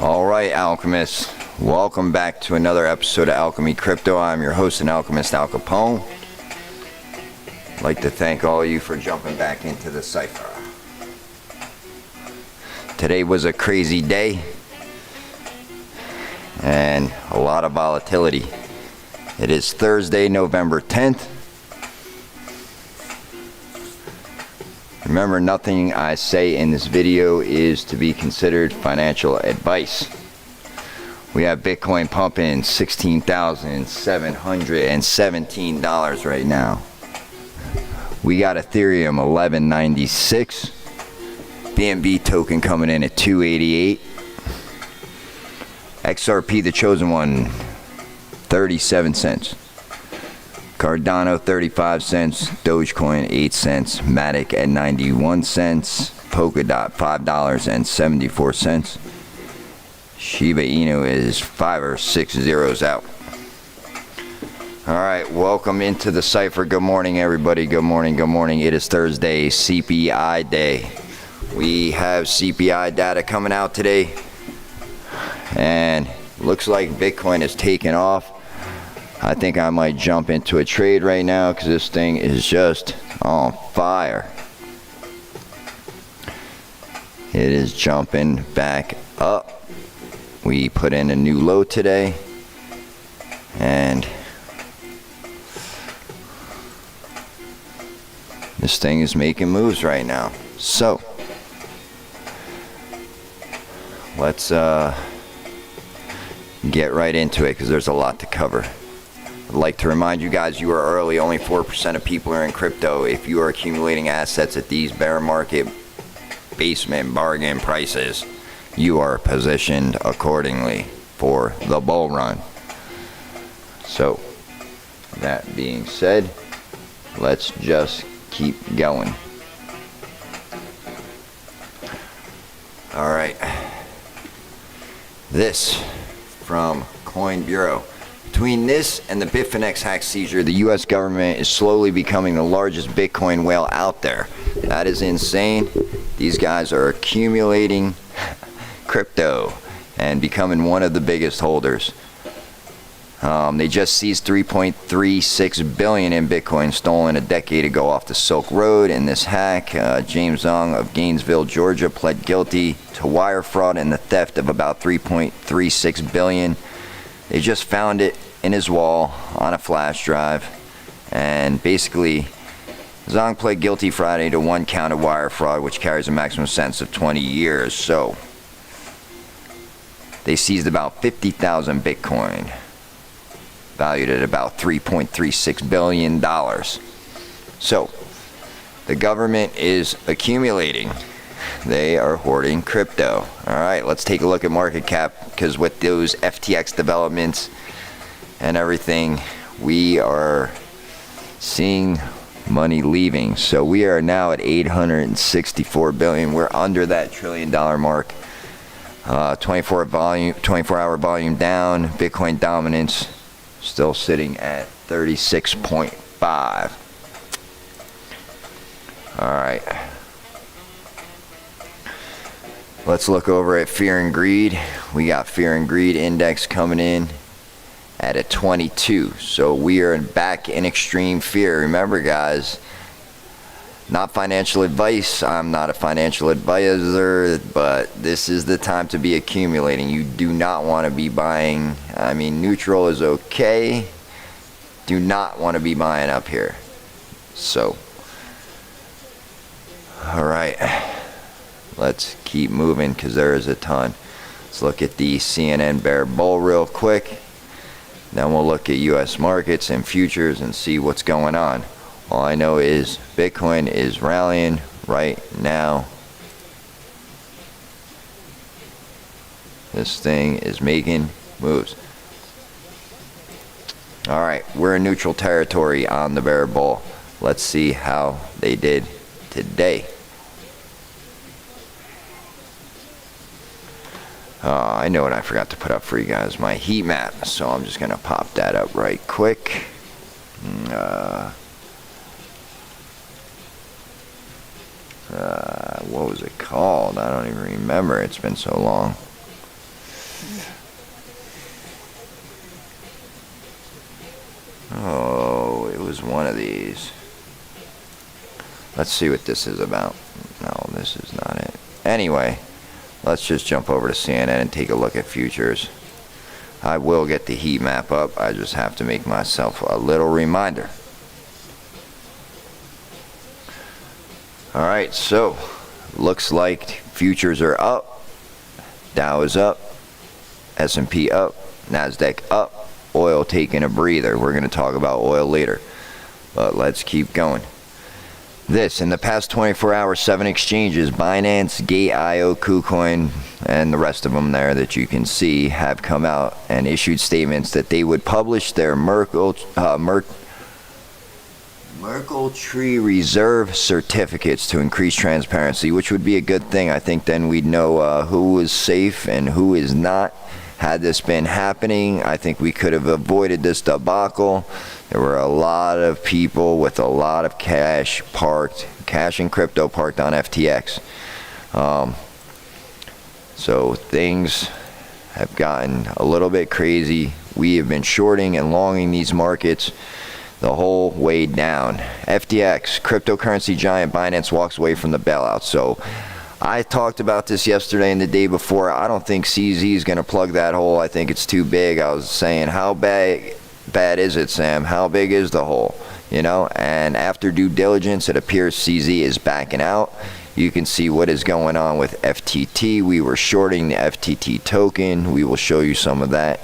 Alright, alchemists, welcome back to another episode of Alchemy Crypto. I'm your host and alchemist, Al Capone. I'd like to thank all of you for jumping back into the Cypher. Today was a crazy day and a lot of volatility. It is Thursday, November 10th. Remember, nothing I say in this video is to be considered financial advice. We have Bitcoin pumping $16,717 right now. We got Ethereum 1196. BNB token coming in at 288. XRP, the chosen one, 37 cents. Cardano 35 cents, Dogecoin 8 cents, Matic at 91 cents, Polkadot $5.74. Shiba Inu is 5 or 6 zeros out. Alright, welcome into the Cypher. Good morning, everybody. Good morning, good morning. It is Thursday, CPI day. We have CPI data coming out today, and looks like Bitcoin is taking off. I think I might jump into a trade right now because this thing is just on fire. It is jumping back up. We put in a new low today, and this thing is making moves right now. So let's get right into it because there's a lot to cover. I'd like to remind you guys, you are early. Only 4% of people are in crypto. If you are accumulating assets at these bear market basement bargain prices, you are positioned accordingly for the bull run. So that being said, let's just keep going. All right, this from Coin Bureau. Between this and the Bitfinex hack seizure, the U.S. government is slowly becoming the largest Bitcoin whale out there. That is insane. These guys are accumulating crypto and becoming one of the biggest holders. They just seized 3.36 billion in Bitcoin stolen a decade ago off the Silk Road. In this hack, James Zong of Gainesville, Georgia, pled guilty to wire fraud and the theft of about 3.36 billion. They just found it in his wall on a flash drive, and basically Zong pled guilty Friday to 1 count of wire fraud, which carries a maximum sentence of 20 years. So they seized about 50,000 Bitcoin, valued at about $3.36 billion. So the government is accumulating. They are hoarding crypto. Alright, let's take a look at market cap, because with those FTX developments and everything, we are seeing money leaving. So we are now at 864 billion. We're under that $1 trillion mark. 24-hour volume down. Bitcoin dominance still sitting at 36.5. Alright, let's look over at fear and greed. We got fear and greed index coming in at a 22. So we are back in extreme fear. Remember, guys, not financial advice. I'm not a financial advisor, but this is the time to be accumulating. You do not want to be buying. I mean, neutral is okay. Do not want to be buying up here. So, all right. Let's keep moving because there is a ton. Let's look at the CNN bear bull real quick. Then we'll look at U.S. markets and futures and see what's going on. All I know is Bitcoin is rallying right now. This thing is making moves. All right, we're in neutral territory on the bear bull. Let's see how they did today. I know what I forgot to put up for you guys, my heat map. So I'm just gonna pop that up right quick. What was it called? I don't even remember. It's been so long. one of these. Let's see what this is about. No, this is not it. Anyway, let's just jump over to CNN and take a look at futures. I will get the heat map up. I just have to make myself a little reminder. Alright, so looks like futures are up. Dow is up. S&P up. NASDAQ up. Oil taking a breather. We're going to talk about oil later. But let's keep going. This, in the past 24 hours, 7 exchanges, Binance, Gate.io, KuCoin, and the rest of them there that you can see, have come out and issued statements that they would publish their Merkle Tree Reserve certificates to increase transparency, which would be a good thing. I think then we'd know who is safe and who is not. Had this been happening, I think we could have avoided this debacle. There were a lot of people with a lot of cash and crypto parked on FTX. So things have gotten a little bit crazy. We have been shorting and longing these markets the whole way down. FTX, cryptocurrency giant Binance, walks away from the bailout. So I talked about this yesterday and the day before. I don't think CZ is going to plug that hole. I think it's too big. I was saying, how bad is it, Sam? How big is the hole? You know, and after due diligence, it appears CZ is backing out. You can see what is going on with FTT. We were shorting the FTT token. We will show you some of that.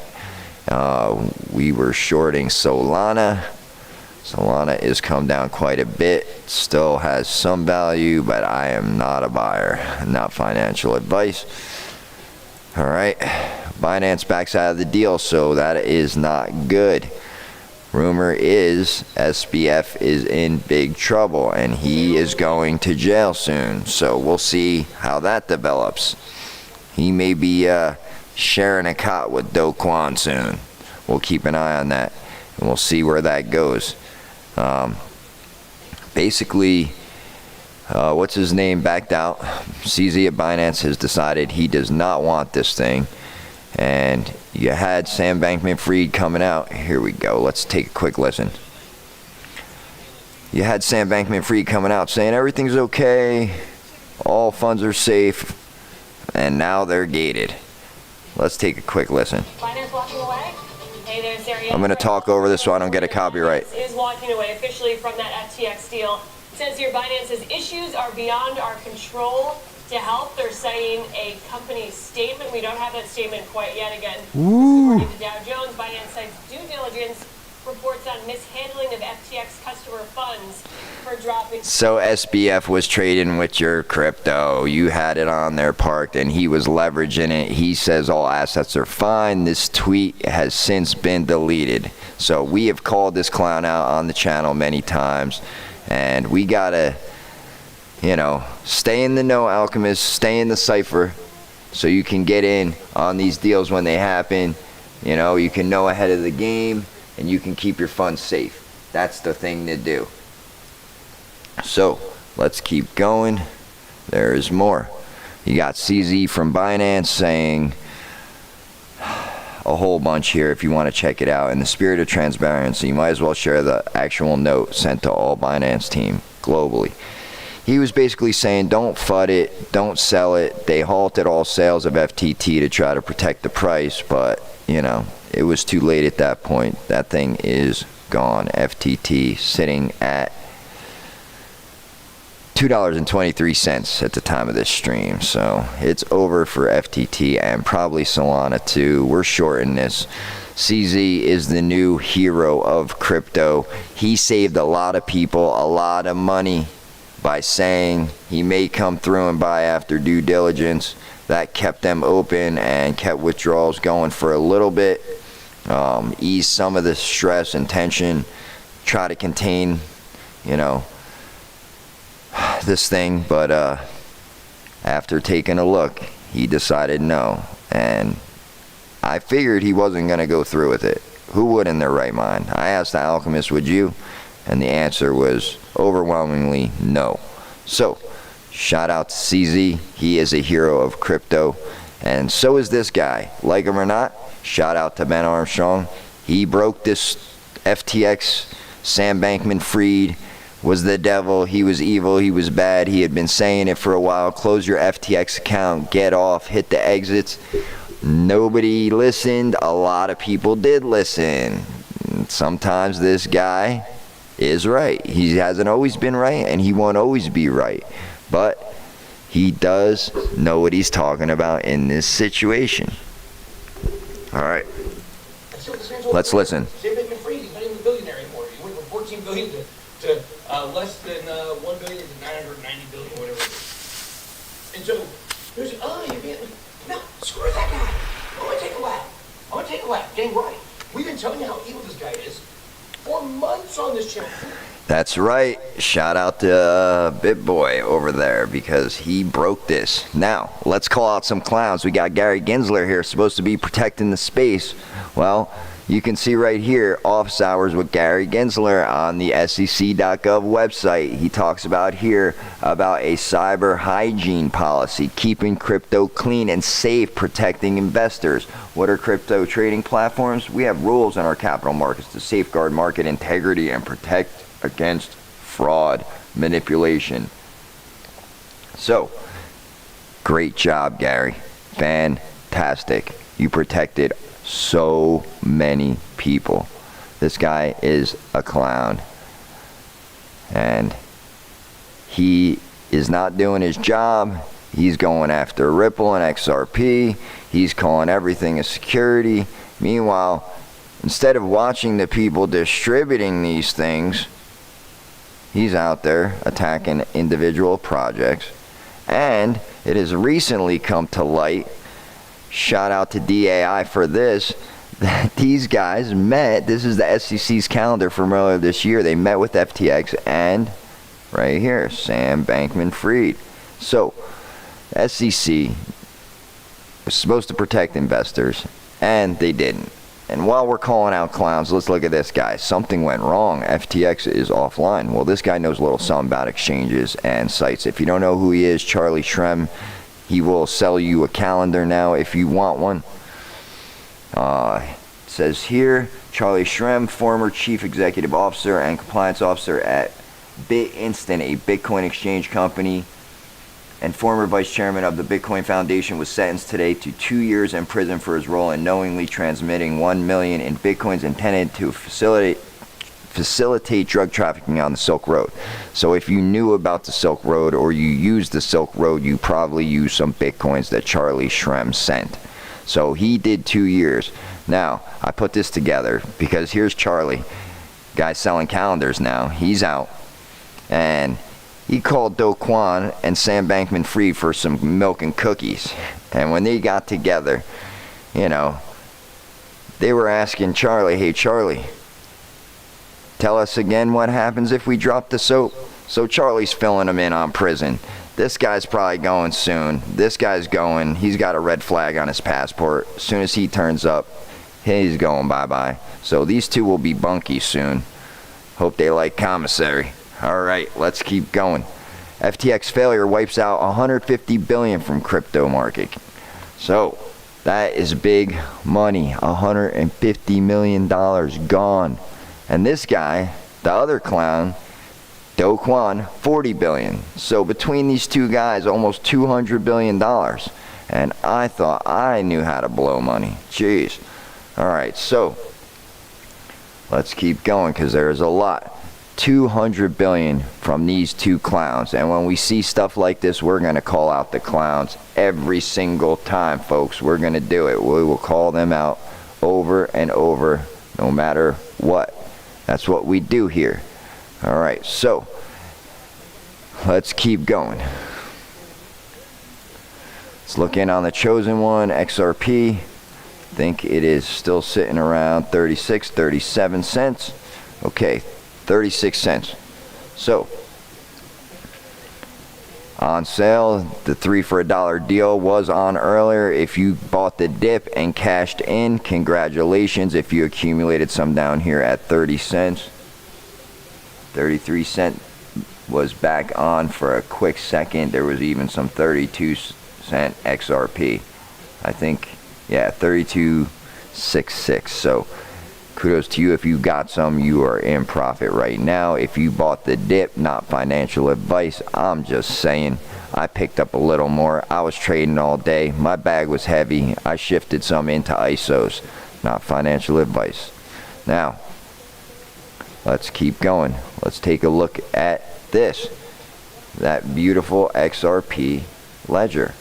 We were shorting Solana. Solana has come down quite a bit, still has some value, but I am not a buyer, not financial advice. All right, Binance backs out of the deal, so that is not good. Rumor is SBF is in big trouble and he is going to jail soon, so we'll see how that develops. He may be sharing a cot with Do Kwon soon. We'll keep an eye on that and we'll see where that goes. Basically, what's his name backed out. CZ at Binance has decided he does not want this thing. And you had Sam Bankman-Fried coming out. Here we go. Let's take a quick listen. You had Sam Bankman-Fried coming out saying everything's okay, all funds are safe, and now they're gated. Let's take a quick listen. Binance walking away. Hey there, Sarah. I'm going to talk over this so I don't get a copyright. Is walking away officially from that FTX deal. It says here Binance's issues are beyond our control. To help, they're citing a company statement. We don't have that statement quite yet. Again, according to Dow Jones, Binance cites due diligence reports on mishandling of FTX customer funds for dropping. So SBF was trading with your crypto. You had it on there parked and he was leveraging it. He says all assets are fine. This tweet has since been deleted. So we have called this clown out on the channel many times and we gotta, you know, stay in the know, Alchemist, stay in the Cypher so you can get in on these deals when they happen. You know, you can know ahead of the game and you can keep your funds safe. That's the thing to do. So let's keep going. There is more. You got CZ from Binance saying a whole bunch here if you want to check it out. In the spirit of transparency, you might as well share the actual note sent to all Binance team globally. He was basically saying don't FUD it, don't sell it. They halted all sales of FTT to try to protect the price, but you know, it was too late at that point. That thing is gone. FTT sitting at $2.23 at the time of this stream. So it's over for FTT and probably Solana too. We're shorting this. CZ is the new hero of crypto. He saved a lot of people a lot of money by saying he may come through and buy after due diligence. That kept them open and kept withdrawals going for a little bit. Ease some of the stress and tension. Try to contain, you know, this thing. But after taking a look, he decided no. And I figured he wasn't going to go through with it. Who would in their right mind? I asked the Alchemist, would you? And the answer was overwhelmingly no. So, shout out to CZ. He is a hero of crypto. And so is this guy. Like him or not, shout out to Ben Armstrong. He broke this FTX Sam Bankman-Fried was the devil. He was evil. He was bad. He had been saying it for a while. Close your FTX account. Get off. Hit the exits. Nobody listened. A lot of people did listen. Sometimes this guy is right. He hasn't always been right, and he won't always be right. But he does know what he's talking about in this situation. All right. Let's listen. Sam Bankman-Fried, he's not even a billionaire anymore. He went from 14 billion to less than 1 billion to 990 billion, whatever it is. And so there's you're being no, screw that guy. I want to take a lap. I want to take a lap. Dang right. We've been telling you how evil this guy is for months on this channel. That's right. Shout out to BitBoy over there because he broke this. Now, let's call out some clowns. We got Gary Gensler here, supposed to be protecting the space. Well, you can see right here, office hours with Gary Gensler on the SEC.gov website. He talks about here about a cyber hygiene policy, keeping crypto clean and safe, protecting investors. What are crypto trading platforms? We have rules in our capital markets to safeguard market integrity and protect against fraud, manipulation. So, great job, Gary. Fantastic. You protected so many people. This guy is a clown. And he is not doing his job. He's going after Ripple and XRP. He's calling everything a security. Meanwhile, instead of watching the people distributing these things, he's out there attacking individual projects. And it has recently come to light, shout out to DAI for this, that these guys met, this is the SEC's calendar from earlier this year, they met with FTX and, right here, Sam Bankman-Fried. So, SEC was supposed to protect investors, and they didn't. And while we're calling out clowns, let's look at this guy. Something went wrong. FTX is offline. Well, this guy knows a little something about exchanges and sites. If you don't know who he is, Charlie Shrem, he will sell you a calendar now if you want one. It says here, Charlie Shrem, former Chief Executive Officer and Compliance Officer at BitInstant, a Bitcoin exchange company, and former Vice Chairman of the Bitcoin Foundation, was sentenced today to 2 years in prison for his role in knowingly transmitting 1 million in Bitcoins intended to facilitate drug trafficking on the Silk Road. So if you knew about the Silk Road or you used the Silk Road, you probably used some Bitcoins that Charlie Shrem sent. So he did 2 years. Now, I put this together because here's Charlie, guy selling calendars now. He's out. And he called Do Kwon and Sam Bankman-Fried for some milk and cookies. And when they got together, you know, they were asking Charlie, hey, Charlie, tell us again what happens if we drop the soap. So Charlie's filling him in on prison. This guy's probably going soon. This guy's going. He's got a red flag on his passport. As soon as he turns up, he's going bye-bye. So these two will be bunky soon. Hope they like commissary. All right, let's keep going. FTX failure wipes out 150 billion from crypto market. So that is big money. $150 million gone. And this guy, the other clown, Do Kwon, 40 billion. So between these two guys, almost $200 billion. And I thought I knew how to blow money. Jeez. All right, so let's keep going because there's a lot. 200 billion from these two clowns. And when we see stuff like this, we're going to call out the clowns every single time, folks. We're going to do it. We will call them out over and over, no matter what. That's what we do here. All right, so let's keep going. Let's look in on the chosen one, XRP. I think it is still sitting around 36, 37 cents. Okay, 36 cents. So, on sale, the 3 for $1 deal was on earlier. If you bought the dip and cashed in, congratulations. If you accumulated some down here at 30 cents, 33 cent was back on for a quick second. There was even some 32 cent XRP. I think, yeah, 32.66. So, kudos to you. If you got some, you are in profit right now. If you bought the dip, not financial advice, I'm just saying. I picked up a little more. I was trading all day. My bag was heavy. I shifted some into ISOs, not financial advice. Now, let's keep going. Let's take a look at this. That beautiful XRP ledger.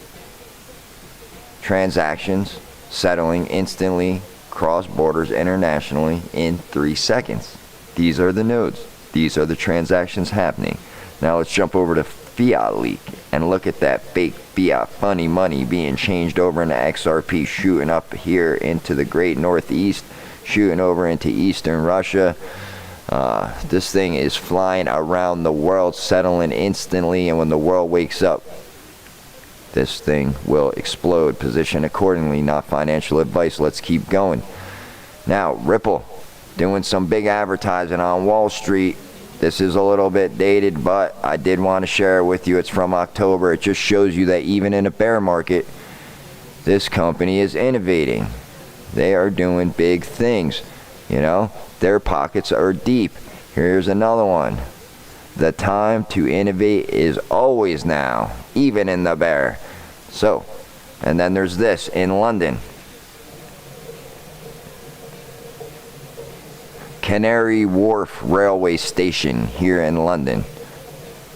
Transactions settling instantly cross borders internationally in 3 seconds. These are the nodes. These are the transactions happening. Now let's jump over to Fiat Leak and look at that fake fiat funny money being changed over into XRP, shooting up here into the great northeast, shooting over into eastern Russia. This thing is flying around the world, settling instantly, and when the world wakes up, this thing will explode. Position accordingly, not financial advice. Let's keep going. Now, Ripple doing some big advertising on Wall Street. This is a little bit dated, but I did want to share it with you. It's from October. It just shows you that even in a bear market, this company is innovating. They are doing big things. You know, their pockets are deep. Here's another one. The time to innovate is always now, even in the bear. So, and then there's this in London. Canary Wharf railway station here in London.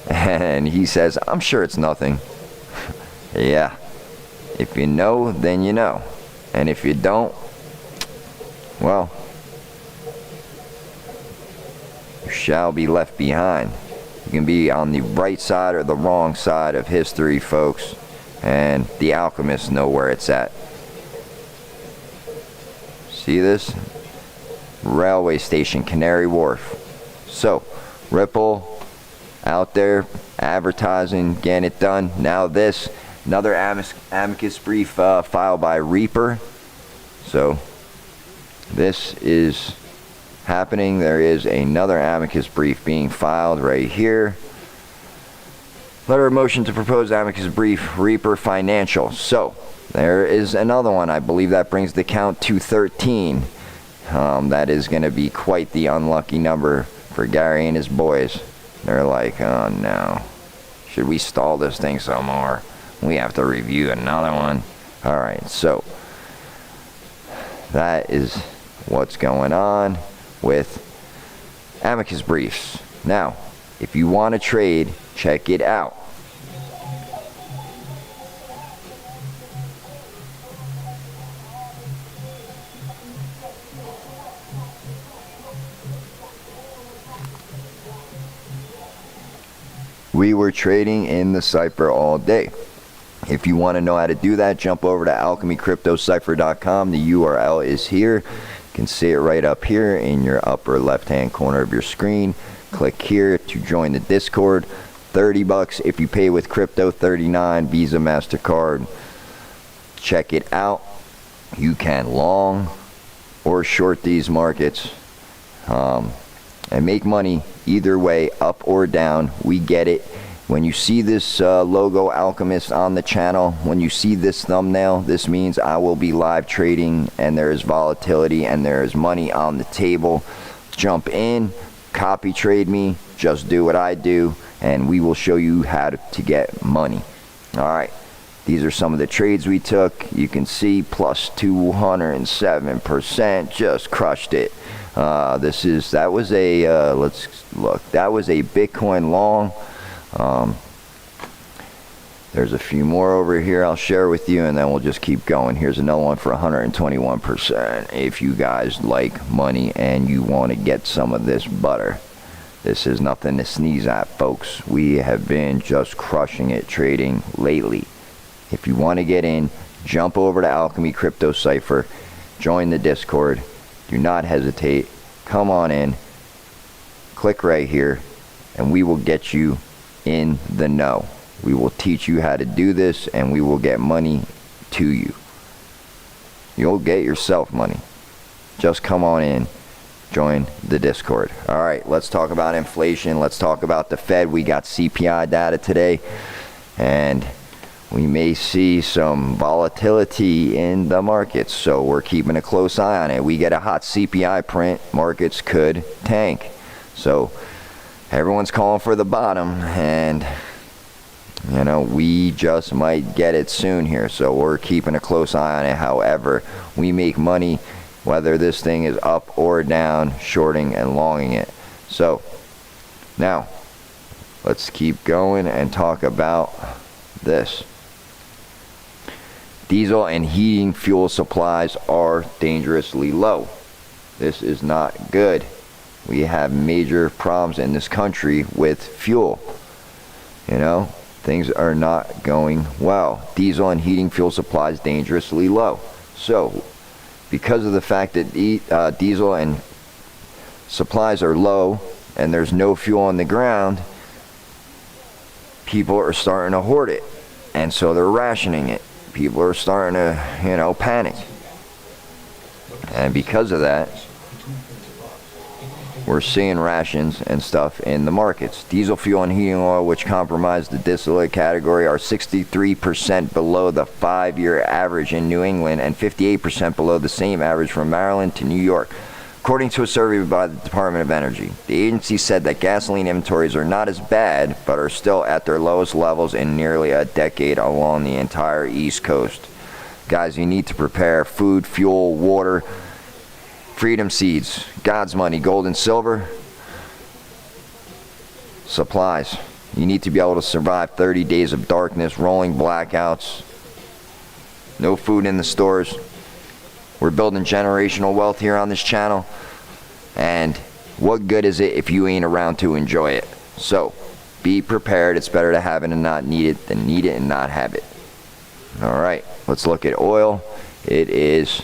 And he says, I'm sure it's nothing. Yeah. If you know, then you know. And if you don't, well, you shall be left behind. You can be on the right side or the wrong side of history, folks. And the alchemists know where it's at. See this? Railway station, Canary Wharf. So, Ripple out there advertising, getting it done. Now this, another amicus brief filed by Reaper. So, this is happening. There is another amicus brief being filed right here. Letter of motion to propose amicus brief, Reaper Financial. So, there is another one. I believe that brings the count to 13. That is going to be quite the unlucky number for Gary and his boys. They're like, oh no, should we stall this thing some more? We have to review another one. Alright, so that is what's going on with amicus briefs. Now, if you want to trade, check it out. We were trading in the Cypher all day. If you want to know how to do that, jump over to alchemycryptocypher.com. The URL is here. You can see it right up here in your upper left hand corner of your screen. Click here to join the Discord. $30 if you pay with crypto, $39 Visa, MasterCard. Check it out. You can long or short these markets and make money either way, up or down. We get it. When you see this logo Alchemist on the channel, when you see this thumbnail, this means I will be live trading and there is volatility and there is money on the table. Jump in, copy trade me, just do what I do, and we will show you how to get money. Alright, these are some of the trades we took. You can see plus 207%, just crushed it. That was a let's look, that was a Bitcoin long. There's a few more over here I'll share with you, and then we'll just keep going. Here's another one for 121%. If you guys like money and you want to get some of this butter, this is nothing to sneeze at, folks. We have been just crushing it trading lately. If you want to get in, jump over to Alchemy Crypto Cypher, join the Discord. Do not hesitate. Come on in. Click right here, and we will get you in the know. We will teach you how to do this, and we will get money to you. You'll get yourself money. Just come on in. Join the Discord. Alright, let's talk about inflation. Let's talk about the Fed. We got CPI data today. And, we may see some volatility in the markets, so we're keeping a close eye on it. We get a hot CPI print, markets could tank. So everyone's calling for the bottom, and you know, we just might get it soon here, so we're keeping a close eye on it. However, we make money whether this thing is up or down, shorting and longing it. So now let's keep going and talk about this. Diesel and heating fuel supplies are dangerously low. This is not good. We have major problems in this country with fuel. You know, things are not going well. Diesel and heating fuel supplies dangerously low. So, because of the fact that diesel and supplies are low and there's no fuel on the ground, people are starting to hoard it, and so they're rationing it. People are starting to, you know, panic. And because of that, we're seeing rations and stuff in the markets. Diesel fuel and heating oil, which comprise the distillate category, are 63% below the 5-year average in New England and 58% below the same average from Maryland to New York, according to a survey by the Department of Energy. The agency said that gasoline inventories are not as bad, but are still at their lowest levels in nearly a decade along the entire East Coast. Guys, you need to prepare food, fuel, water, freedom seeds, God's money, gold and silver, supplies. You need to be able to survive 30 days of darkness, rolling blackouts, no food in the stores. We're building generational wealth here on this channel, and what good is it if you ain't around to enjoy it? So be prepared. It's better to have it and not need it than need it and not have it. All right, let's look at oil. It is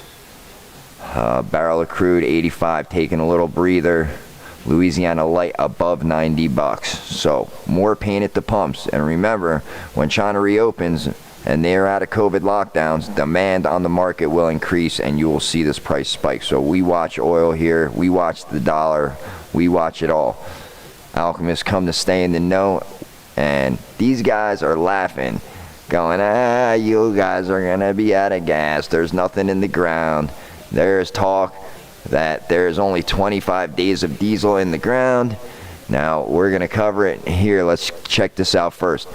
barrel of crude 85, taking a little breather. Louisiana light above $90. So more pain at the pumps. And remember, when China reopens and they're out of COVID lockdowns, demand on the market will increase and you will see this price spike. So we watch oil here, we watch the dollar, we watch it all. Alchemists come to stay in the know, and these guys are laughing, going, you guys are gonna be out of gas, there's nothing in the ground. There's talk that there's only 25 days of diesel in the ground. Now we're gonna cover it here. Let's check this out first.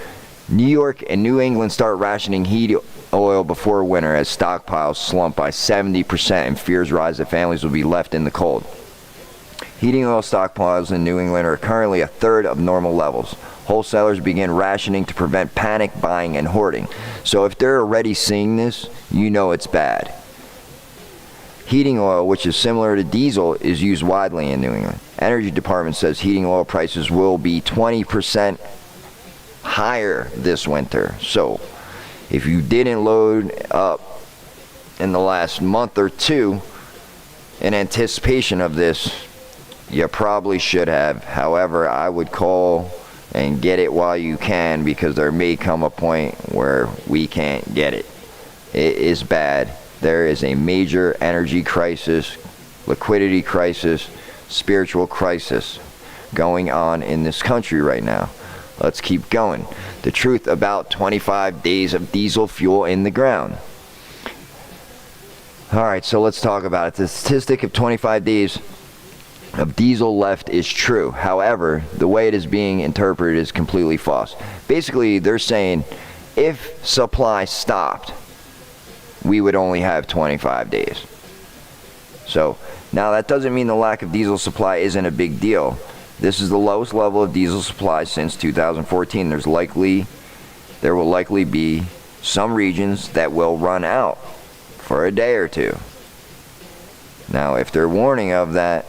New York and New England start rationing heat oil before winter as stockpiles slump by 70% and fears rise that families will be left in the cold. Heating oil stockpiles in New England are currently a third of normal levels. Wholesalers begin rationing to prevent panic buying and hoarding. So if they're already seeing this, you know it's bad. Heating oil, which is similar to diesel, is used widely in New England. Energy Department says heating oil prices will be 20% higher this winter. So if you didn't load up in the last month or two in anticipation of this, you probably should have. However, I would call and get it while you can, because there may come a point where we can't get it. It is bad. There is a major energy crisis, liquidity crisis, spiritual crisis going on in this country right now. Let's keep going. The truth about 25 days of diesel fuel in the ground. Alright, so let's talk about it. The statistic of 25 days of diesel left is true. However, the way it is being interpreted is completely false. Basically, they're saying if supply stopped, we would only have 25 days. So, now that doesn't mean the lack of diesel supply isn't a big deal. This is the lowest level of diesel supply since 2014. There will likely be some regions that will run out for a day or two. Now, if they're warning of that,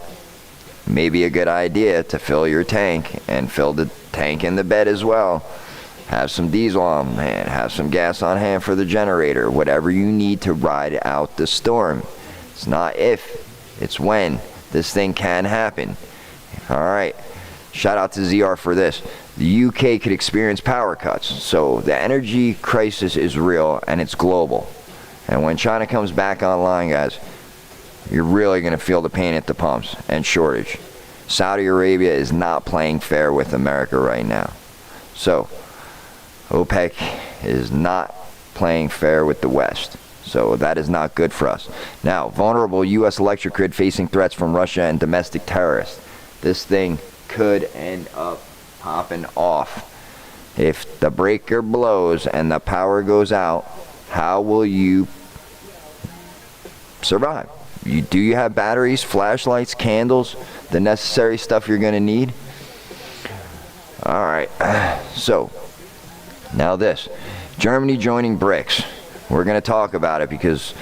maybe a good idea to fill your tank and fill the tank in the bed as well. Have some diesel on hand, have some gas on hand for the generator, whatever you need to ride out the storm. It's not if, it's when. This thing can happen. Alright, shout out to ZR for this. The UK could experience power cuts. So the energy crisis is real and it's global. And when China comes back online, guys, you're really going to feel the pain at the pumps and shortage. Saudi Arabia is not playing fair with America right now. So OPEC is not playing fair with the West. So that is not good for us. Now, vulnerable U.S. electric grid facing threats from Russia and domestic terrorists. This thing could end up popping off. If the breaker blows and the power goes out, how will you survive? Do you have batteries, flashlights, candles, the necessary stuff you're going to need? Alright, so, now this. Germany joining BRiCS. We're going to talk about it because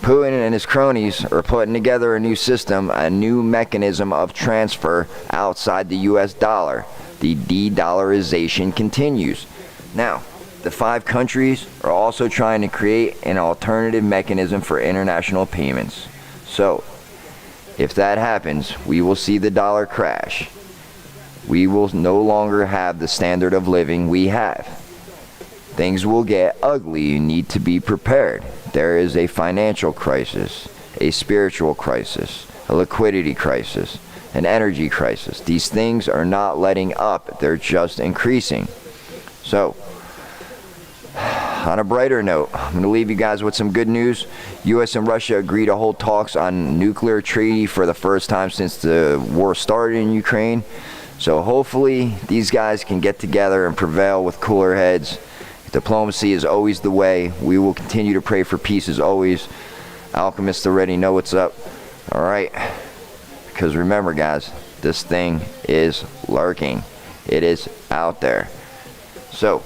Putin and his cronies are putting together a new system, a new mechanism of transfer outside the US dollar. The de-dollarization continues. Now, the 5 countries are also trying to create an alternative mechanism for international payments. So, if that happens, we will see the dollar crash. We will no longer have the standard of living we have. Things will get ugly. You need to be prepared. There is a financial crisis, a spiritual crisis, a liquidity crisis, an energy crisis. These things are not letting up. They're just increasing. So, on a brighter note, I'm going to leave you guys with some good news. U.S. and Russia agree to hold talks on nuclear treaty for the first time since the war started in Ukraine. So hopefully these guys can get together and prevail with cooler heads. Diplomacy is always the way. We will continue to pray for peace as always. Alchemists already know what's up. Alright. Because remember guys, this thing is lurking. It is out there. So,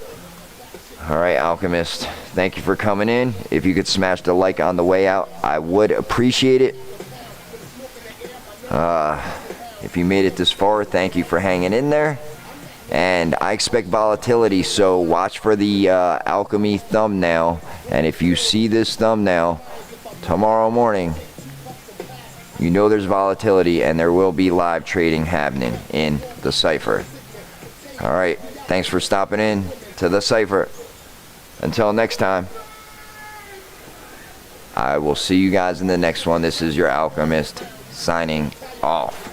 alright Alchemist, thank you for coming in. If you could smash the like on the way out, I would appreciate it. If you made it this far, thank you for hanging in there. And I expect volatility, so watch for the Alchemy thumbnail. And if you see this thumbnail tomorrow morning, you know there's volatility and there will be live trading happening in the Cypher. Alright, thanks for stopping in to the Cypher. Until next time, I will see you guys in the next one. This is your Alchemist signing off.